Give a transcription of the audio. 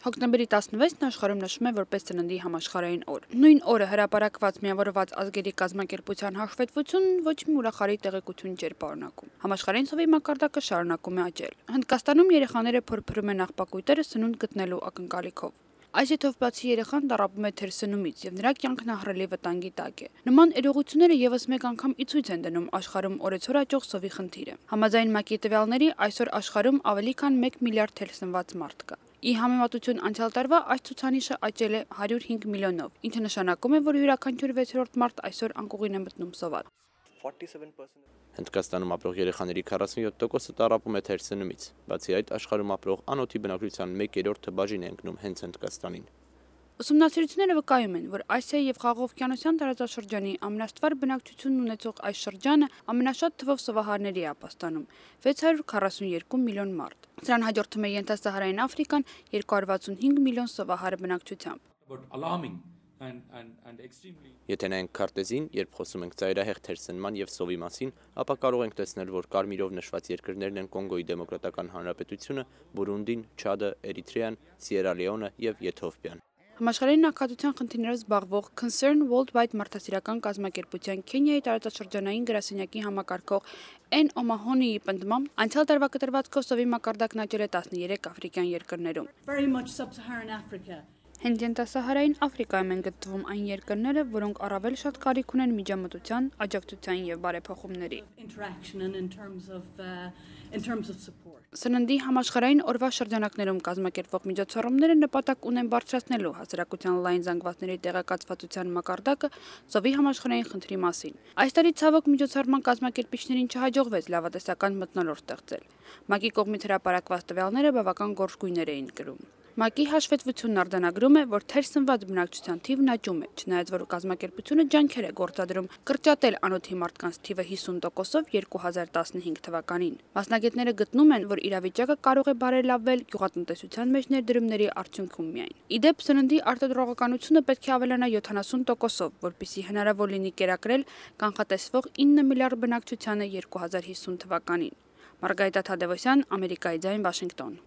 Հոկտեմբերի 16-ն աշխարհում նշվում է որպես ծննդի համաշխարհային օր։ Նույն օրը հրապարակված միավորված ազգերի կազմակերպության հաշվետվությունն ոչ մի ուրախալի տեղեկություն չէր պարունակում։ Համաշխարհային սովի մակարդակը շարունակում է աճել։ Հնդկաստանում երեխաները փորփրում են աղբակույտերը սնունդ գտնելու ակնկալիքով։ Այս եթովպացի երեխան տառապում է թերսնումից եւ նրա կյանքն ահռելի վտանգի տակ է։ Նման իրողությունները եւս մեկ անգամ ի ցույց են դնում աշխարհում օրեցօր աճող սովի խնդիրը։ Համաձայն ՄԱԿ-ի տվյալների այսօր աշխարհում ավելի քան 1 միլիարդ թերսնված մարդ կա։ Ի համեմատություն անցյալ տարվա այս ցուցանիշը աճել է 105 միլիոնով, ինչը նշանակում է, որ յուրաքանչյուր 6-րդ մարդ այսօր անկողին է մտնում սոված։ Հնդկաստանում ապրող երեխաների 47%-ը տառապում է թերսնումից։ Բացի այդ, աշխարհում ապրող անօթի բնակչության 1/3-ը բաժին է ընկնում հենց Հնդկաստանին։ Ուսումնասիրությունները վկայում են, որ Ասիայի եւ Խաղաղօվկիանոսյան տարածաշրջանի ամենաստվար բնակչությունն ունեցող այս շրջանը ամենաշատ թվով սովահարների է ապաստանում՝ 642 միլիոն մարդ։ Սրան հաջորդում է Ենթասահարային Աֆրիկան 265 միլիոն սովահար բնակչությամբ։ Եթե նայենք քարտեզին, երբ խոսում ենք ծայրահեղ թերսնման եւ սովի մասին, ապա կարող ենք տեսնել, որ կարմիրով նշված երկրներն են Կոնգոյի Դեմոկրատական Հանրապետությունը, Բուրունդին, Չադը, Էրիթրեան, Սիերա Լեոնը եւ Եթովպիան։ Համաշխարհային աղքատության խնդիրներով զբաղվող Concern Worldwide մարդասիրական կազմակերպության Քենիայի տարածաշրջանային գրասենյակի համակարգող Էն Օմահոնիի պնդմամբ անցյալ տարվա կտրվածքով սովի մակարդակն աճել է 13 աֆրիկյան երկրներում։ Հենց Ենթասահարային Աֆրիկայում են գտնվում այն երկրները, որոնք առավել շատ կարիք ունեն միջամտության, աջակցության եւ բարեփոխումների։ Սննդի համաշխարհային օրվա շրջանակներում կազմակերպվող միջոցառումները նպատակ ունեն բարձրացնելու հասարակության լայն զանգվածների տեղեկացվածության մակարդակը սովի համաշխարհային խնդրի մասին։ Այս տարի ցավոք միջոցառման կազմակերպիչներին չհաջողվեց լավատեսական մթնոլորտ ստեղծել։ ՄԱԿ-ի կողմից հրապարակված տվյալները բավական գորշ գույներ էին կրում։ ՄԱԿ-ի հաշվետվությունն արձանագրում է, որ թերսնված բնակչության թիվն աճում է, չնայած որ կազմակերպությունը ջանքեր է գործադրում կրճատել անօթի մարդկանց թիվը 50%-ով 2015 թվականին։ Մասնագետները գտնում են, որ իրավիճակը կարող է բարելավվել գյուղատնտեսության մեջ ներդրումների արդյունքում միայն։ Ի դեպ, սննդի արտադրողականությունը պետք է ավելանա 70%-ով, որպեսզի հնարավոր լինի կերակրել կանխատեսվող 9 միլիարդ բնակչությանը 2050 թվականին։ Մարգարիտա Թադևոսյան, Ամերիկայի ձայն, Վաշինգտոն։